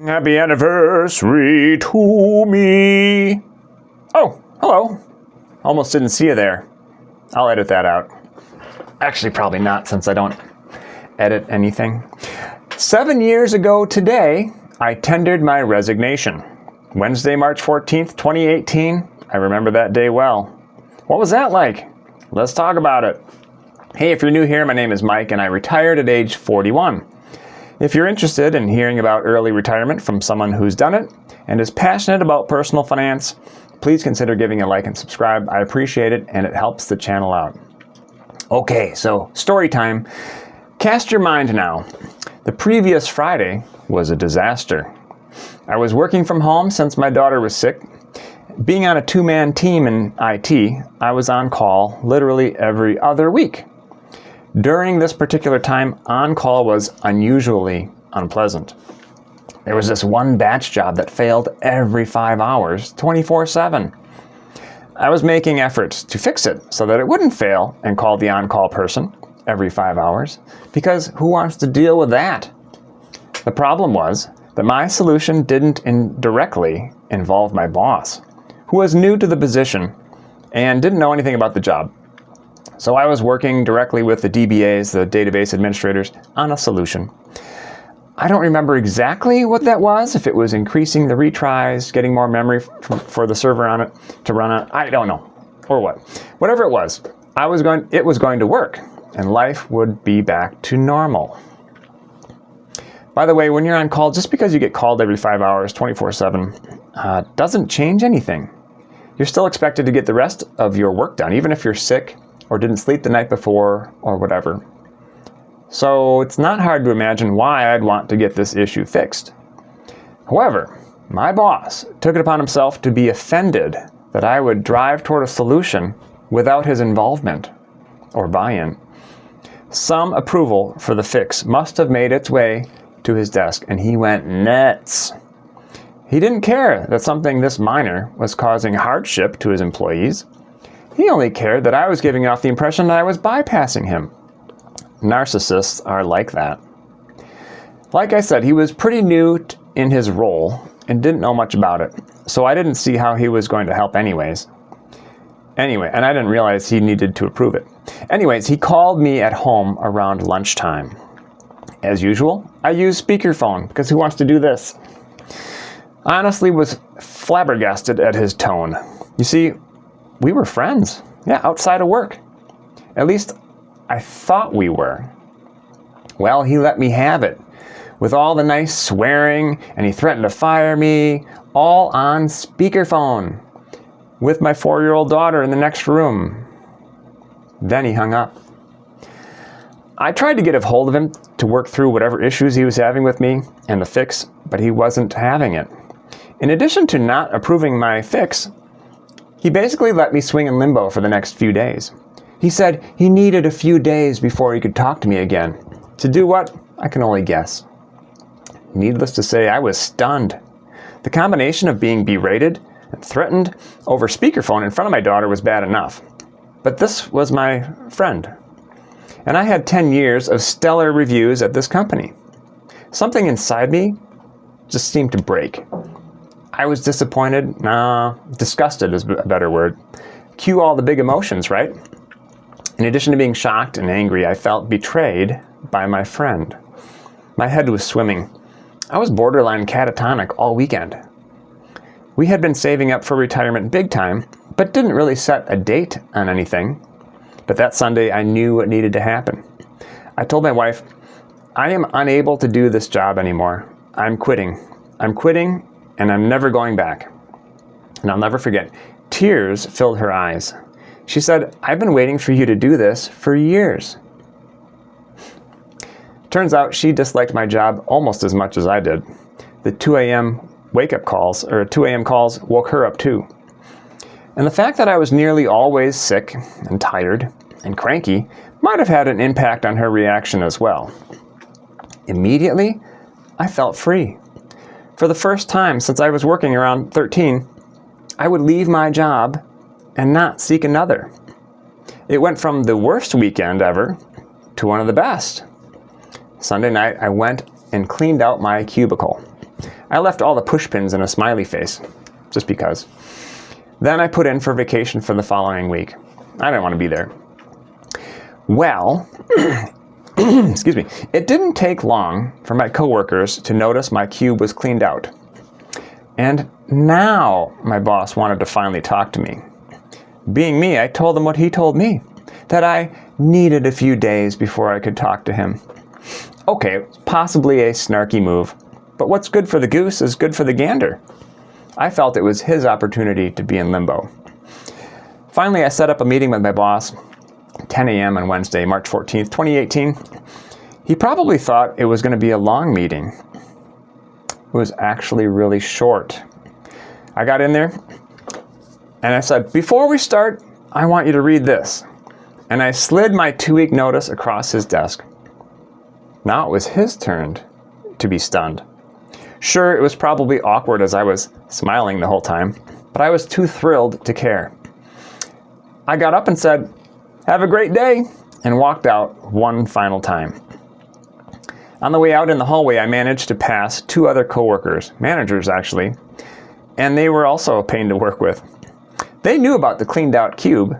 Happy anniversary to me. Oh, hello. Almost didn't see you there. I'll edit that out. Actually, probably not, since I don't edit anything. 7 years ago today, I tendered my resignation. Wednesday, March 14th, 2018. I remember that day well. What was that like? Let's talk about it. Hey, if you're new here, my name is Mike, and I retired at age 41. If you're interested in hearing about early retirement from someone who's done it and is passionate about personal finance, please consider giving a like and subscribe. I appreciate it, and it helps the channel out. Okay, so story time. Cast your mind now. The previous Friday was a disaster. I was working from home since my daughter was sick. Being on a two-man team in IT, I was on call literally every other week. During this particular time, on-call was unusually unpleasant. There was this one batch job that failed every 5 hours, 24/7. I was making efforts to fix it so that it wouldn't fail and call the on-call person every 5 hours, because who wants to deal with that? The problem was that my solution didn't directly involve my boss, who was new to the position and didn't know anything about the job. So I was working directly with the DBAs, the database administrators, on a solution. I don't remember exactly what that was, if it was increasing the retries, getting more memory for the server on it to run on. I don't know, or what. Whatever it was, it was going to work, and life would be back to normal. By the way, when you're on call, just because you get called every 5 hours, 24/7, doesn't change anything. You're still expected to get the rest of your work done, even if you're sick or didn't sleep the night before, or whatever. So it's not hard to imagine why I'd want to get this issue fixed. However, my boss took it upon himself to be offended that I would drive toward a solution without his involvement or buy-in. Some approval for the fix must have made its way to his desk, and he went nuts. He didn't care that something this minor was causing hardship to his employees. He only cared that I was giving off the impression that I was bypassing him. Narcissists are like that. Like I said, he was pretty new in his role and didn't know much about it, so I didn't see how he was going to help anyways. And I didn't realize he needed to approve it. Anyways, he called me at home around lunchtime. As usual, I used speakerphone, because who wants to do this? I honestly was flabbergasted at his tone. You see, we were friends, outside of work. At least I thought we were. Well, he let me have it, with all the nice swearing, and he threatened to fire me, all on speakerphone, with my 4-year-old daughter in the next room. Then he hung up. I tried to get a hold of him to work through whatever issues he was having with me and the fix, but he wasn't having it. In addition to not approving my fix, he basically let me swing in limbo for the next few days. He said he needed a few days before he could talk to me again. To do what? I can only guess. Needless to say, I was stunned. The combination of being berated and threatened over speakerphone in front of my daughter was bad enough. But this was my friend. And I had 10 years of stellar reviews at this company. Something inside me just seemed to break. I was disappointed. Disgusted is a better word. Cue all the big emotions, right? In addition to being shocked and angry, I felt betrayed by my friend. My head was swimming. I was borderline catatonic all weekend. We had been saving up for retirement big time, but didn't really set a date on anything. But that Sunday, I knew what needed to happen. I told my wife, I am unable to do this job anymore. I'm quitting. And I'm never going back. And I'll never forget, tears filled her eyes. She said, I've been waiting for you to do this for years. Turns out she disliked my job almost as much as I did. The 2 a.m. wake-up calls, or 2 a.m. calls, woke her up too. And the fact that I was nearly always sick and tired and cranky might have had an impact on her reaction as well. Immediately, I felt free. For the first time since I was working around 13, I would leave my job and not seek another. It went from the worst weekend ever to one of the best. Sunday night, I went and cleaned out my cubicle. I left all the push pins in a smiley face, just because. Then I put in for vacation for the following week. I didn't want to be there. Well, excuse me, it didn't take long for my coworkers to notice my cube was cleaned out. And now my boss wanted to finally talk to me. Being me, I told him what he told me, that I needed a few days before I could talk to him. Okay, possibly a snarky move, but what's good for the goose is good for the gander. I felt it was his opportunity to be in limbo. Finally, I set up a meeting with my boss, 10 a.m. on Wednesday, March 14th, 2018. He probably thought it was going to be a long meeting. It was actually really short. I got in there and I said, before we start, I want you to read this. And I slid my 2-week notice across his desk. Now it was his turn to be stunned. Sure, it was probably awkward as I was smiling the whole time, but I was too thrilled to care. I got up and said, "Have a great day," and walked out one final time. On the way out in the hallway, I managed to pass 2 other coworkers, managers actually, and they were also a pain to work with. They knew about the cleaned out cube,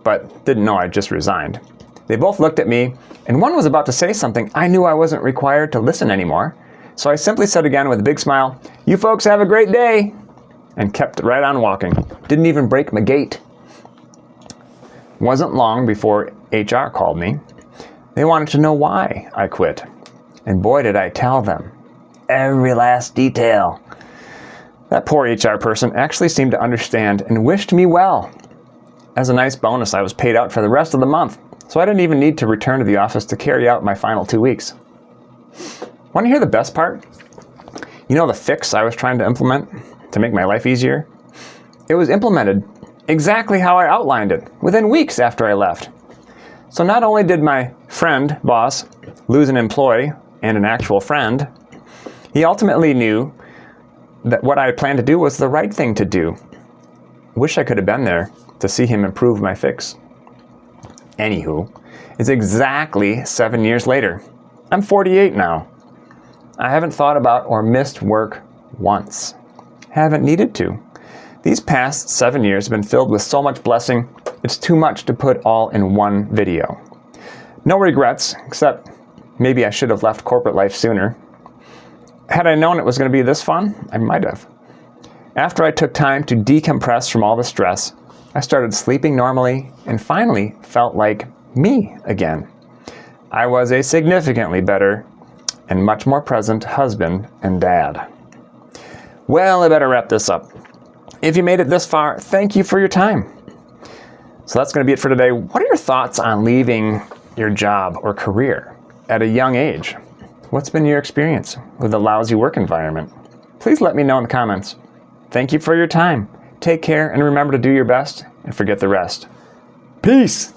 but didn't know I just resigned. They both looked at me, and one was about to say something I knew I wasn't required to listen anymore. So I simply said again with a big smile, "You folks have a great day," and kept right on walking. Didn't even break my gait. Wasn't long before HR called me. They wanted to know why I quit. And boy, did I tell them. Every last detail. That poor HR person actually seemed to understand and wished me well. As a nice bonus, I was paid out for the rest of the month, so I didn't even need to return to the office to carry out my final 2 weeks. Want to hear the best part? You know the fix I was trying to implement to make my life easier? It was implemented exactly how I outlined it, within weeks after I left. So not only did my friend, boss, lose an employee and an actual friend, he ultimately knew that what I had planned to do was the right thing to do. Wish I could have been there to see him improve my fix. Anywho, it's exactly 7 years later. I'm 48 now. I haven't thought about or missed work once. Haven't needed to. These past 7 years have been filled with so much blessing, it's too much to put all in one video. No regrets, except maybe I should have left corporate life sooner. Had I known it was going to be this fun, I might have. After I took time to decompress from all the stress, I started sleeping normally and finally felt like me again. I was a significantly better and much more present husband and dad. Well, I better wrap this up. If you made it this far, thank you for your time. So that's going to be it for today. What are your thoughts on leaving your job or career at a young age? What's been your experience with a lousy work environment? Please let me know in the comments. Thank you for your time. Take care and remember to do your best and forget the rest. Peace.